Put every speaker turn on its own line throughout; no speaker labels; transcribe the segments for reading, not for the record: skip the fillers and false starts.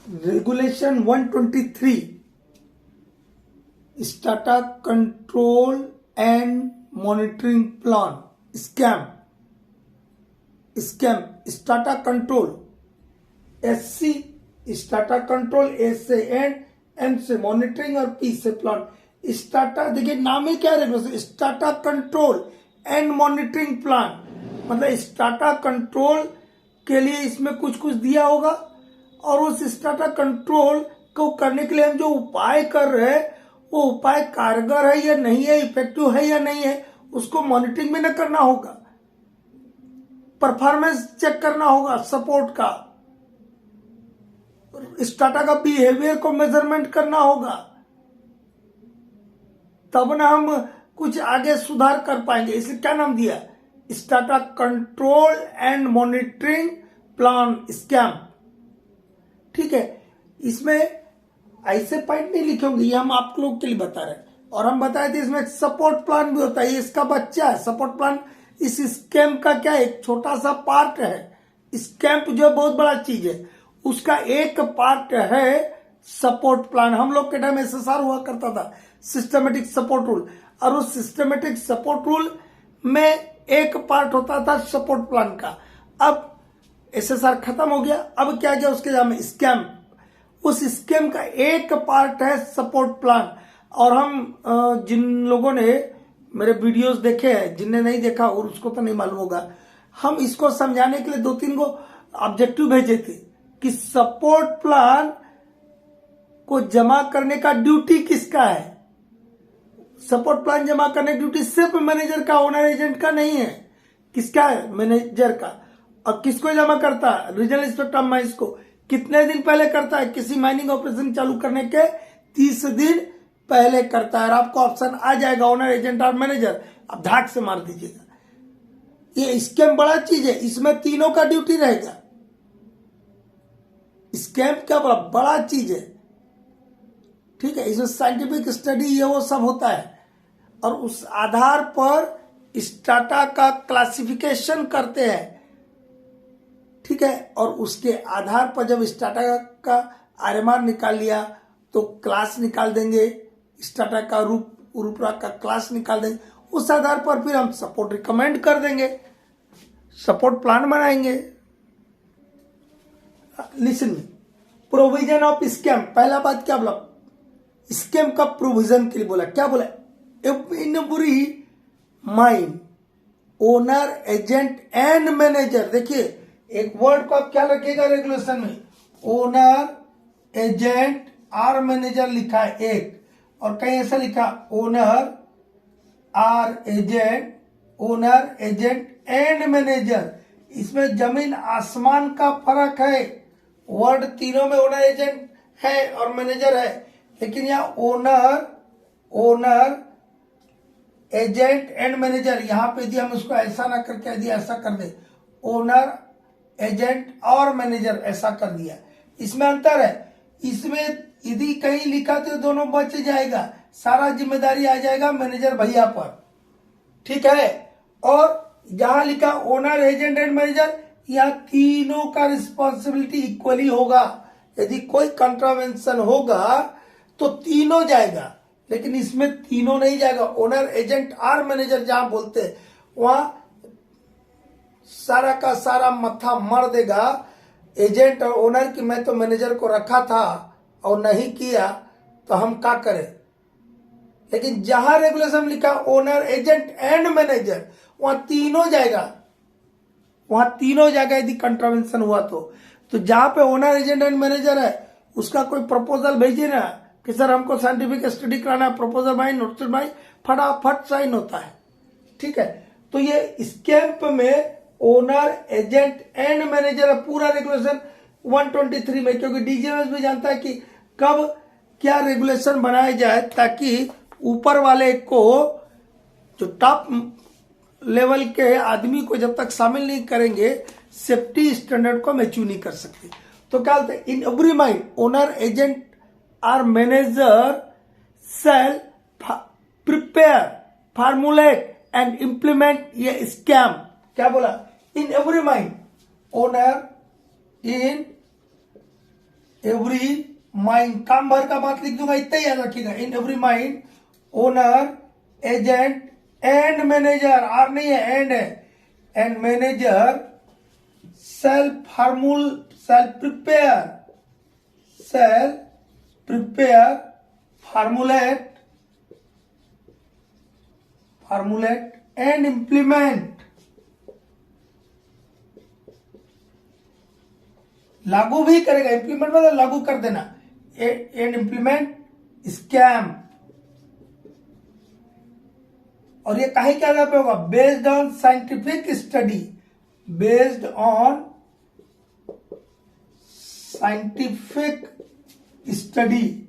Regulation 123 strata control and monitoring plan scam strata control SC strata control S से and M से monitoring और P से plan. Strata देखिए नाम ही क्या है, strata control and monitoring plan, मतलब स्टाटा कंट्रोल के लिए इसमें कुछ कुछ दिया होगा और उस स्टाटा कंट्रोल को करने के लिए हम जो उपाय कर रहे हैं वो उपाय कारगर है या नहीं है, इफेक्टिव है या नहीं है, उसको मॉनिटरिंग में न करना होगा, परफॉर्मेंस चेक करना होगा, सपोर्ट का, स्टाटा का बिहेवियर को मेजरमेंट करना होगा, तब ना हम कुछ आगे सुधार कर पाएंगे। इसे क्या नाम दिया, strata control and monitoring plan scam. ठीक है, इसमें ऐसे पॉइंट नहीं लिखे होंगे, ये हम आप लोग के लिए बता रहे हैं। और हम बताए थे इसमें सपोर्ट प्लान भी होता है, ये इसका बच्चा है। सपोर्ट प्लान इस स्कैम का क्या एक छोटा सा पार्ट है। स्कैम जो बहुत बड़ा चीज है उसका एक पार्ट है सपोर्ट प्लान। हम लोग के टाइम एसएसआर हुआ करता था, सिस्टमेटिक सपोर्ट रूल, और उस सिस्टमेटिक सपोर्ट रूल में एक पार्ट होता था सपोर्ट प्लान का। अब एसएसआर खत्म हो गया, अब क्या गया उसके नाम स्कैम। उस स्कैम का एक पार्ट है सपोर्ट प्लान। और हम जिन लोगों ने मेरे वीडियोस देखे हैं, जिनने नहीं देखा और उसको तो नहीं मालूम होगा, हम इसको समझाने के लिए 2-3 को ऑब्जेक्टिव भेजे थे कि सपोर्ट प्लान को जमा करने का ड्यूटी किसका है। सपोर्ट प्लान जमा करने की ड्यूटी सिर्फ मैनेजर का, ओनर एजेंट का नहीं है। किसका है, मैनेजर का। और किसको जमा करता है, रीजनल इंस्पेक्टर ऑफ माइंस को। कितने दिन पहले करता है, किसी माइनिंग ऑपरेशन चालू करने के 30 दिन पहले करता है। और आपको ऑप्शन आ जाएगा ओनर एजेंट और मैनेजर, आप धाक से मार दीजिएगा। ये स्कैम बड़ा चीज है, इसमें तीनों का ड्यूटी रहेगा। स्कैम क्या बड़ा चीज है। ठीक है, इसमें साइंटिफिक स्टडी ये वो सब होता है और उस आधार पर स्टाटा का क्लासिफिकेशन करते हैं। ठीक है, और उसके आधार पर जब स्टाटा का आरएमआर निकाल लिया तो क्लास निकाल देंगे, स्टाटा का रूपरेखा का क्लास निकाल देंगे। उस आधार पर फिर हम सपोर्ट रिकमेंड कर देंगे, सपोर्ट प्लान बनाएंगे। Listen me, provision of scam. पहला बात क्या बोला, स्कैम का प्रोविजन के लिए बोला, क्या बोला, इन बुरी mind owner agent and manager. देखिए एक वर्ड को आप क्या रखिएगा रेगुलेशन में, ओनर एजेंट आर मैनेजर लिखा है एक, और कहीं ऐसा लिखा owner or agent, owner agent and manager. इसमें जमीन आसमान का फर्क है। वर्ड तीनों में ओनर एजेंट है और मैनेजर है, लेकिन यहाँ ओनर एजेंट एंड मैनेजर यहाँ पे दिया, हम उसको ऐसा ना करके दिया, ऐसा कर दे, ओनर एजेंट और मैनेजर ऐसा कर दिया। इसमें अंतर है। इसमें यदि कहीं लिखा तो दोनों बच जाएगा, सारा जिम्मेदारी आ जाएगा मैनेजर भैया पर। ठीक है, और जहां लिखा ओनर एजेंट एंड मैनेजर, यहाँ तीनों का रिस्पॉन्सिबिलिटी इक्वली होगा। यदि कोई कंट्रावेंशन होगा तो तीनों जाएगा, लेकिन इसमें तीनों नहीं जाएगा। ओनर एजेंट और मैनेजर जहां बोलते हैं वहां सारा का सारा मत्था मर देगा एजेंट और ओनर की, मैं तो मैनेजर को रखा था और नहीं किया तो हम क्या करें। लेकिन जहां रेगुलेशन लिखा ओनर एजेंट एंड मैनेजर, वहां तीनों जाएगा यदि कंट्रावेंशन हुआ तो जहां पे ओनर एजेंट एंड मैनेजर है उसका कोई प्रपोजल भेजिए ना कि सर हमको साइंटिफिक स्टडी कराना है, प्रपोजल बाई नोटिस बाई फटाफट साइन होता है। ठीक है, तो ये स्कैम में ओनर एजेंट एंड मैनेजर है पूरा रेगुलेशन 123 में, क्योंकि डीजीएमएस भी जानता है कि कब क्या रेगुलेशन बनाया जाए ताकि ऊपर वाले को, जो टॉप लेवल के आदमी को जब तक शामिल नहीं करेंगे सेफ्टी स्टैंडर्ड को हम अचीव नहीं कर सकते। तो क्या बोलते हैं, in every mind owner agent और manager shall prepare formulate and implement ये स्कैम। क्या बोला, in every mind owner in every mind, काम भर का बात लिख दूंगा, इतना ही याद रखिएगा। In every mind owner agent and manager, or नहीं है एंड है, and manager self prepare formulate and implement, लागू भी करेगा, इंप्लीमेंट मतलब लागू कर देना, एंड इंप्लीमेंट स्कैम। और ये कहीं क्या पे होगा, based on scientific study, based on scientific study.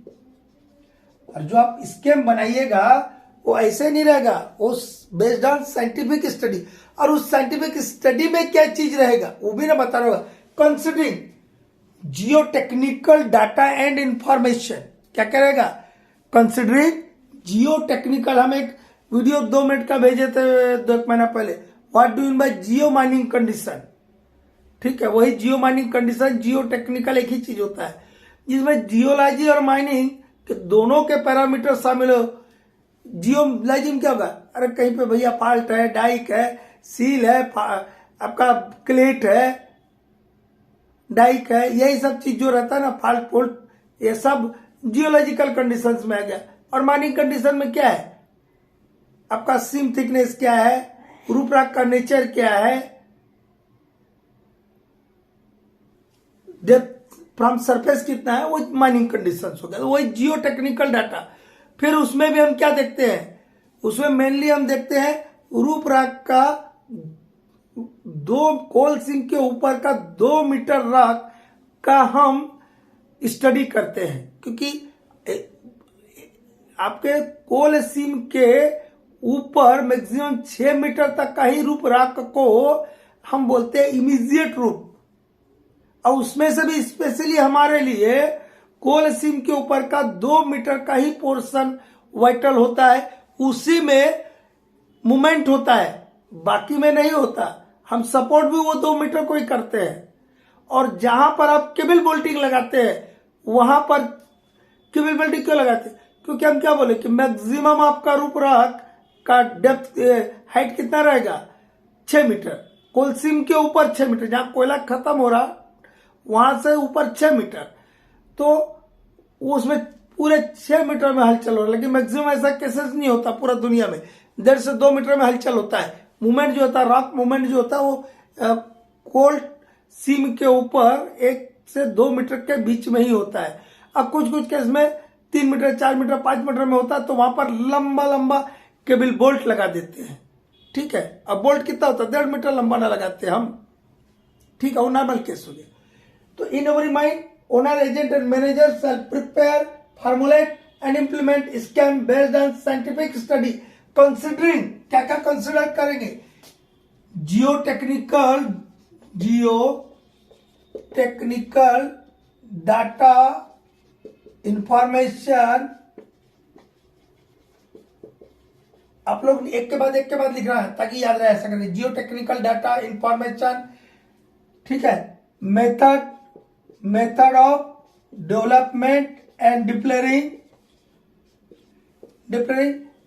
और जो आप स्कैम बनाइएगा वो ऐसे नहीं रहेगा, वो बेस्ड ऑन साइंटिफिक स्टडी। और उस साइंटिफिक स्टडी में क्या चीज रहेगा वो भी ना बता रहा होगा। Considering Jio technical data and information, क्या करेगा, कंसिडरिंग जियो टेक्निकल। हम एक वीडियो 2 मिनट का भेजे थे 2 महीना पहले, what do mean by Jio mining condition, ठीक है, वही जियो माइनिंग कंडीशन, जियो टेक्निकल एक ही चीज होता है, जिसमें जियोलॉजी और माइनिंग के दोनों के पैरामीटर शामिल हो। जियोलॉजी में क्या होगा, अरे कहीं पे भैया फॉल्ट है, डाइक है, सील है, आपका क्लेट है, डाइक है, यही सब चीज जो रहता है ना, फॉल्ट फोल्ट, ये सब जियोलॉजिकल कंडीशंस में आ गया। और माइनिंग कंडीशन में क्या है, आपका सीम थिकनेस क्या है, रूपरेखा का नेचर क्या है, डेप्थ फ्रॉम सरफेस कितना है, वो माइनिंग कंडीशंस हो गया, तो वही जियो टेक्निकल डाटा। फिर उसमें भी हम क्या देखते हैं, उसमें मेनली हम देखते हैं रूपरेखा का 2 कोल सीम के ऊपर का 2 मीटर राख का हम स्टडी करते हैं, क्योंकि आपके कोल सीम के ऊपर मैक्सिमम 6 मीटर तक का ही रूपरेखा को हम बोलते हैं इमीडिएट रूप। और उसमें से भी स्पेशली हमारे लिए कोल सीम के ऊपर का 2 मीटर का ही पोर्शन वाइटल होता है, उसी में मूवमेंट होता है, बाकी में नहीं होता। हम सपोर्ट भी वो 2 मीटर को ही करते हैं। और जहां पर आप केबल बोल्टिंग लगाते हैं, वहां पर केबल बोल्टिंग क्यों लगाते हैं, क्योंकि हम क्या बोले कि मैक्सिमम आपका रूपरेखा का डेप्थ हाइट कितना रहेगा, 6 मीटर। कोल सीम के ऊपर 6 मीटर, जहां कोयला खत्म हो रहा वहां से ऊपर 6 मीटर, तो उसमें पूरे 6 मीटर में हलचल हो रहा है। लेकिन मैक्सिमम ऐसा केसेस नहीं होता पूरा दुनिया में, 1.5 से 2 मीटर में हलचल होता है। मूवमेंट जो होता है, रॉक मूवमेंट जो होता है, वो कोल सीम के ऊपर 1 से 2 मीटर के बीच में ही होता है। अब कुछ कुछ केस में 3 मीटर, 4 मीटर, 5 मीटर में होता है, तो वहां पर लंबा लंबा केबल बोल्ट लगा देते हैं, ठीक है। अब बोल्ट कितना होता है, 1.5 मीटर लंबा ना लगाते हम, ठीक है, वो नॉर्मल केस हो गया। तो in every mind owner agent and manager shall prepare formulate and implement scheme based on scientific study, considering, क्या क्या कंसिडर करेंगे, जियो टेक्निकल डाटा इंफॉर्मेशन। आप लोग एक के बाद लिख रहा है ताकि याद रहे, ऐसा करें, जियो टेक्निकल डाटा इंफॉर्मेशन, ठीक है, method of development and deploying,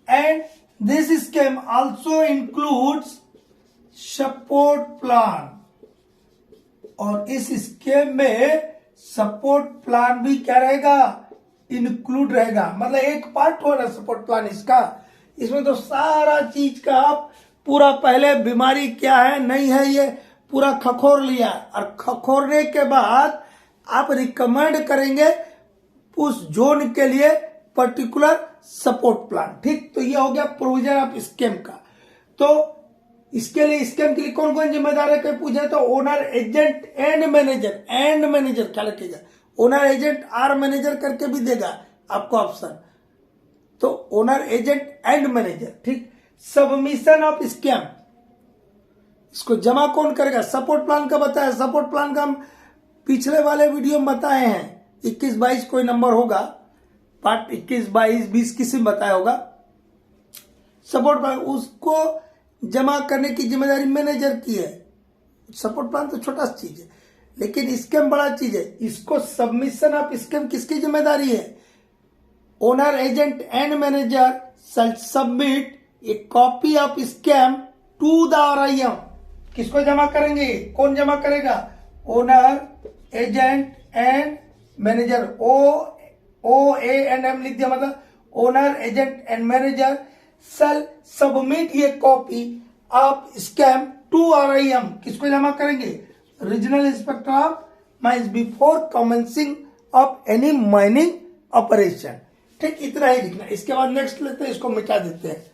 and this scheme also includes support plan. और इस स्कीम में सपोर्ट प्लान भी क्या रहेगा, इंक्लूड रहेगा, मतलब एक पार्ट हो रहा है सपोर्ट प्लान इसका। इसमें तो सारा चीज का आप पूरा पहले बीमारी क्या है नहीं है ये पूरा खखोर लिया, और खखोरने के बाद आप रिकमेंड करेंगे उस जोन के लिए पर्टिकुलर सपोर्ट प्लान, ठीक। तो ये हो गया प्रोविजन ऑफ स्कीम का। तो इसके लिए, स्कीम के लिए कौन कौन जिम्मेदार है, कोई पूछे तो ओनर एजेंट एंड मैनेजर क्या लिखेगा, ओनर एजेंट आर मैनेजर करके भी देगा आपको ऑप्शन, तो ओनर एजेंट एंड मैनेजर, ठीक। सबमिशन ऑफ स्कीम, इसको जमा कौन करेगा, सपोर्ट प्लान का बताया, सपोर्ट प्लान का हम पिछले वाले वीडियो में बताए हैं, 21-22 कोई नंबर होगा, पार्ट 21-22 20 किसी में बताया होगा। सपोर्ट प्लान, उसको जमा करने की जिम्मेदारी मैनेजर की है। सपोर्ट प्लान तो छोटा सी चीज है, लेकिन स्कैम बड़ा चीज है। इसको सबमिशन ऑफ स्कैम किसकी जिम्मेदारी है? Owner, agent and manager shall submit a copy of scheme to the RIM। किसको जमा करेंगे? कौन जमा करेगा? Owner, agent and manager. OANM लिख दिया, मतलब owner, agent and manager shall submit ये copy of scheme to RIM। किसको जमा करेंगे? Regional inspector of mines before commencing of any mining operation. ठीक, इतना ही लिखना। इसके बाद नेक्स्ट लेते हैं, इसको मिटा देते हैं।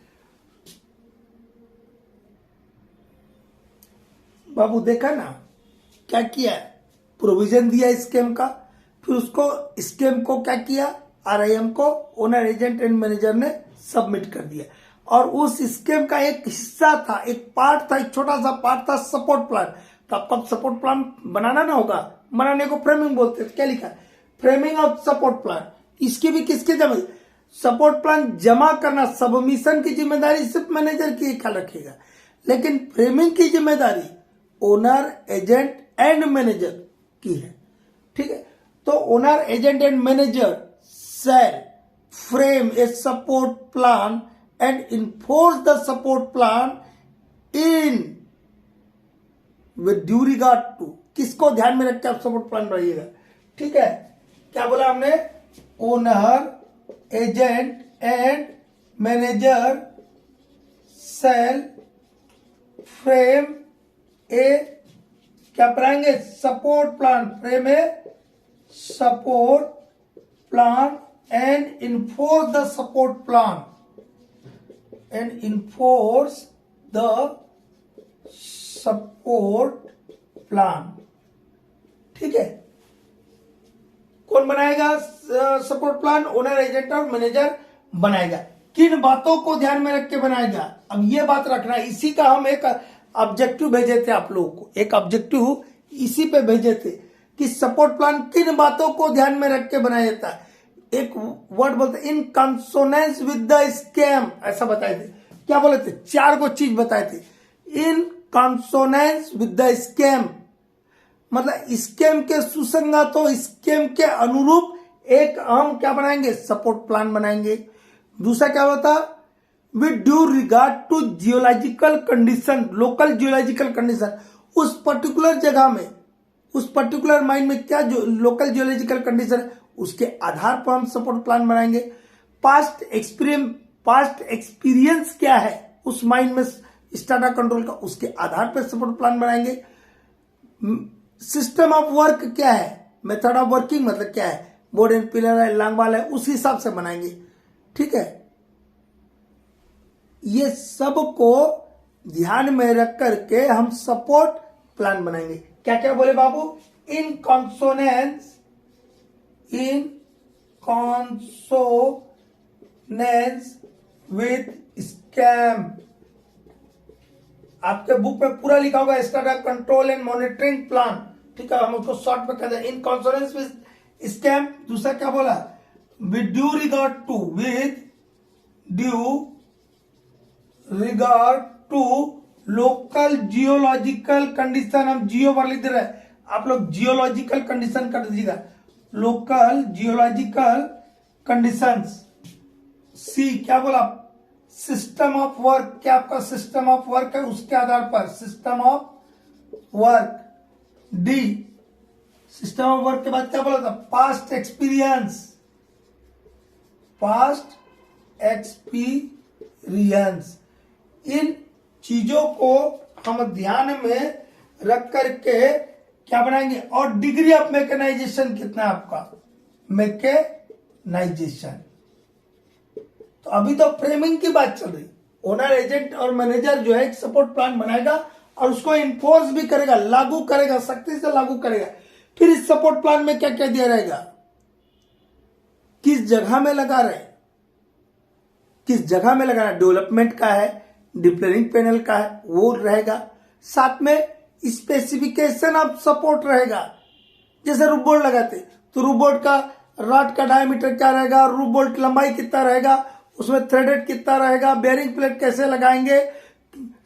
बाबू देखा ना क्या किया? प्रोविजन दिया स्कैम का, फिर उसको स्कैम को क्या किया? RIM को ओनर, एजेंट एंड मैनेजर ने सबमिट कर दिया। और उस स्कैम का एक हिस्सा था, एक पार्ट था, एक छोटा सा पार्ट था सपोर्ट प्लान। तो आपको सपोर्ट प्लान बनाना ना होगा, बनाने को फ्रेमिंग बोलते हैं। क्या लिखा है? Framing of support plan. इसकी भी किसकी जिम्मेदारी? सपोर्ट प्लान जमा करना, सबमिशन की जिम्मेदारी सिर्फ मैनेजर की ख्याल रखेगा, लेकिन फ्रेमिंग की जिम्मेदारी ओनर, एजेंट एंड मैनेजर की है। ठीक है, तो owner, agent and manager shall frame a support plan and enforce the support plan in with due regard to. किसको ध्यान में रख के आप सपोर्ट प्लान बनाइएगा? ठीक है, क्या बोला हमने? Owner, agent and manager shall frame a, क्या बनाएंगे? Support plan. Frame a support plan and enforce the support plan, and enforce the support plan. ठीक है, कौन बनाएगा सपोर्ट प्लान? ओनर, एजेंट और मैनेजर बनाएगा। किन बातों को ध्यान में रख के बनाएगा? अब ये बात रखना, इसी का हम एक ऑब्जेक्टिव भेजे थे आप लोगों को, एक ऑब्जेक्टिव इसी पे भेजे थे कि सपोर्ट प्लान किन बातों को ध्यान में रख के बनाया जाता है। एक वर्ड बोलते इन कंसोनेंस विद द स्कैम, ऐसा बताए थे। क्या बोले थे? 4 को चीज बताए थे। इन कंसोनेंस विद द स्कैम, मतलब स्कैम के सुसंगत हो, स्कैम के अनुरूप एक हम क्या बनाएंगे? सपोर्ट प्लान बनाएंगे। दूसरा क्या होता? With due regard to geological condition, local geological condition. उस पर्टिकुलर जगह में, उस पर्टिकुलर माइन में क्या जो लोकल जियोलॉजिकल कंडीशन है, उसके आधार पर हम सपोर्ट प्लान बनाएंगे। पास्ट एक्सपीरियंस क्या है उस माइन में स्टाटा कंट्रोल का, उसके आधार पर सपोर्ट प्लान बनाएंगे। सिस्टम ऑफ वर्क क्या है, मेथड ऑफ वर्किंग मतलब क्या है, बोर्ड एंड पिलर है, लांगवाल है, उस हिसाब से बनाएंगे। ठीक है, ये सब को ध्यान में रख करके हम सपोर्ट प्लान बनाएंगे। क्या क्या बोले बाबू? इन कॉन्सोनेंस विथ स्कैम। आपके बुक में पूरा लिखा होगा strata control and monitoring plan. ठीक है, हम उसको शॉर्ट में कहते हैं इन कॉन्सोनेंस विथ स्कैम। दूसरा क्या बोला? With due regard to local geological condition. हम जियो पर लिख दे रहे हैं, आप लोग जियोलॉजिकल कंडीशन कर दीजिएगा। Local geological conditions. सी क्या बोला? System of work. क्या आपका सिस्टम ऑफ वर्क है, उसके आधार पर system of work. D system of work के बाद क्या बोला था? Past experience. इन चीजों को हम ध्यान में रख करके क्या बनाएंगे? और डिग्री ऑफ मैकेनाइजेशन कितना है आपका? मैकेनाइजेशन। तो अभी तो फ्रेमिंग की बात चल रही। ओनर, एजेंट और मैनेजर जो है एक सपोर्ट प्लान बनाएगा और उसको इन्फोर्स भी करेगा, लागू करेगा, सख्ती से लागू करेगा। फिर इस सपोर्ट प्लान में क्या क्या दिया रहेगा? किस जगह में लगा रहे, किस जगह में लगाना, डेवलपमेंट का है, डिप्लेनिंग पैनल का है, वो रहेगा। साथ में स्पेसिफिकेशन ऑफ सपोर्ट रहेगा। जैसे रूफ बोल्ट लगाते तो रूफ बोल्ट का रॉड का डायमीटर क्या रहेगा, रूफ बोल्ट की लंबाई कितना रहेगा, उसमें थ्रेडेड कितना रहेगा, बेयरिंग प्लेट कैसे लगाएंगे,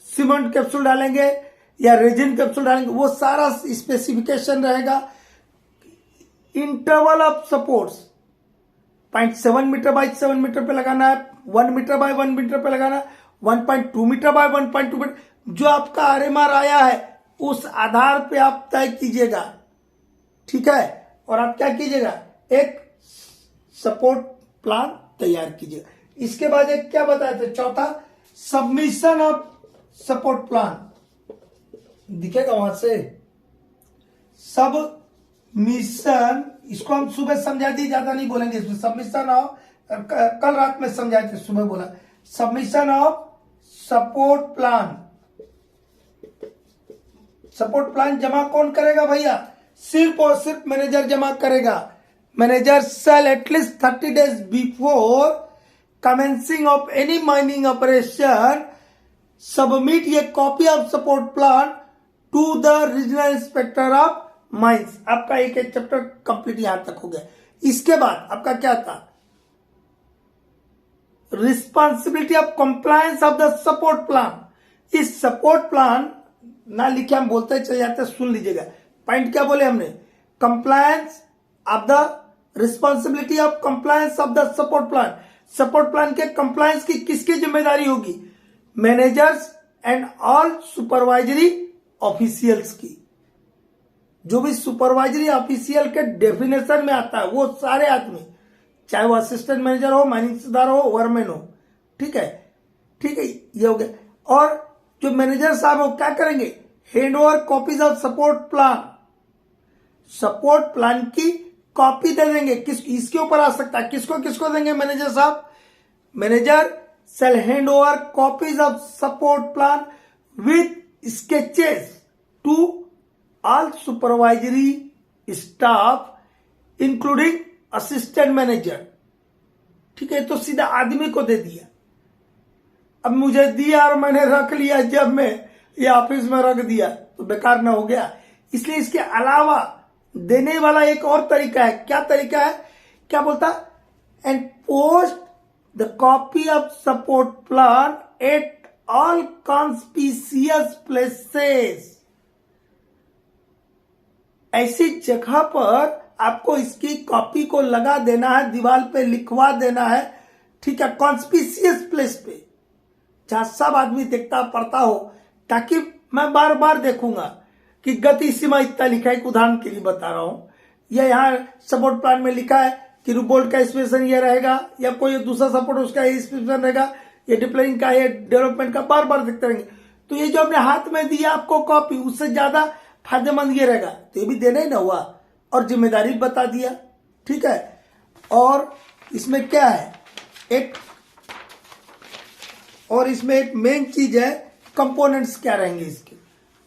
सीमेंट कैप्सूल डालेंगे, या रेजिन कैप्सूल डालेंगे, वो सारा स्पेसिफिकेशन रहेगा। Interval of supports 0.7 metre by 7 metre पे लगाना है, 1 मीटर बाय 1 मीटर पे लगाना है, 1.2 मीटर बाय 1.2 मीटर, जो आपका आरएमआर आया है उस आधार पे आप तय कीजिएगा, ठीक है। और आप क्या कीजिएगा, एक सपोर्ट प्लान तैयार कीजिएगा। इसके बाद एक क्या बताया था, चौथा सबमिशन ऑफ सपोर्ट प्लान, दिखेगा वहां से सबमिशन, इसको हम सुबह समझा दी, ज्यादा नहीं बोलेंगे इसमें। सबमिशन ऑफ, कल रात में समझाए थे, सुबह बोला submission of support plan. Support plan जमा कौन करेगा भैया, सिर्फ और सिर्फ मैनेजर जमा करेगा। Manager shall at least 30 days before commencing of any mining operation submit a copy of support plan to the regional inspector of mines। आपका एक चैप्टर कंप्लीट यहां तक हो गया। इसके बाद आपका क्या था, responsibility of compliance of the support plan. इस सपोर्ट प्लान ना लिखे हम बोलते चले जाते, सुन लीजिएगा पॉइंट क्या बोले हमने, compliance of the responsibility of compliance of the support plan. Support plan के कंप्लायंस की किसकी जिम्मेदारी होगी, managers and all supervisory officials की। जो भी सुपरवाइजरी ऑफिशियल के डेफिनेशन में आता है वो सारे आदमी, चाहे वो असिस्टेंट मैनेजर हो, मैनेजर हो, वरमैन हो, ठीक है, ठीक है, ये हो गया। और जो मैनेजर साहब वो क्या करेंगे, hand over copies of support plan, support plan की कॉपी दे देंगे। किस इसके ऊपर आ सकता है, किसको किसको देंगे मैनेजर साहब, manager shall hand over copies of support plan with sketches to all supervisory staff including assistant manager। ठीक है, तो सीधा आदमी को दे दिया। अब मुझे दिया और मैंने रख लिया, जब मैं ये ऑफिस में रख दिया तो बेकार ना हो गया। इसलिए इसके अलावा देने वाला एक और तरीका है। क्या तरीका है, क्या बोलता, and post the copy of support plan at all conspicuous places. ऐसी जगह पर आपको इसकी कॉपी को लगा देना है, दीवार पे लिखवा देना है, ठीक है, कॉन्स्पिशियस प्लेस पे, जहां सब आदमी देखता पढ़ता हो, ताकि मैं बार बार देखूंगा कि गति सीमा इतना लिखा है। एक उदाहरण के लिए बता रहा हूं, या यहाँ सपोर्ट प्लान में लिखा है कि रूबोल्ट का स्पेसिफिकेशन ये रहेगा, या कोई दूसरा सपोर्ट उसका स्पेसिफिकेशन रहेगा, ये डिप्लोइंग का, ये डेवलपमेंट का, बार बार देखते रहेंगे। तो ये जो अपने हाथ में दिया आपको कॉपी, उससे ज्यादा फायदेमंद ये रहेगा। तो ये भी देना ही ना हुआ, और जिम्मेदारी बता दिया, ठीक है। और इसमें क्या है, इसमें एक मेन चीज है, कंपोनेंट्स क्या रहेंगे इसके,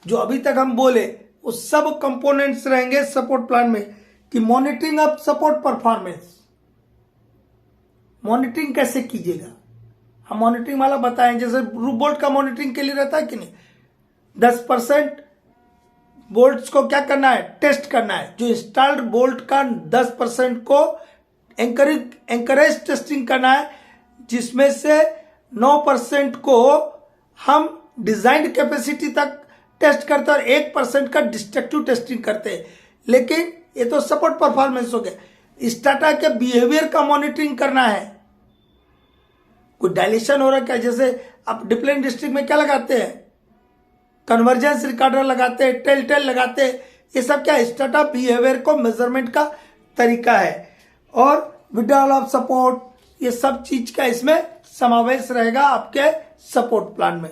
जो अभी तक हम बोले वो सब कंपोनेंट्स रहेंगे सपोर्ट प्लान में। कि monitoring of support performance, monitoring कैसे कीजिएगा, हम मॉनिटरिंग वाला बताएं। जैसे रूफ बोल्ट का मॉनिटरिंग के लिए रहता है कि नहीं, 10% बोल्ट्स को क्या करना है, टेस्ट करना है। जो इंस्टॉल्ड बोल्ट का 10% को एंकरेज टेस्टिंग करना है, जिसमें से 9% को हम डिजाइन कैपेसिटी तक टेस्ट करते हैं और 1% का डिस्ट्रक्टिव टेस्टिंग करते हैं। लेकिन ये तो सपोर्ट परफॉर्मेंस हो गया। स्टाटा के बिहेवियर का मॉनिटरिंग करना है, कोई डायलेशन हो रहा है क्या, जैसे आप डिप्लेन डिस्ट्रिक्ट में क्या लगाते हैं, कन्वर्जेंस रिकॉर्डर लगाते हैं, टेल लगाते हैं, ये सब क्या स्टाटा बिहेवियर को मेजरमेंट का तरीका है। और विड्रॉल ऑफ सपोर्ट, ये सब चीज का इसमें समावेश रहेगा आपके सपोर्ट प्लान में।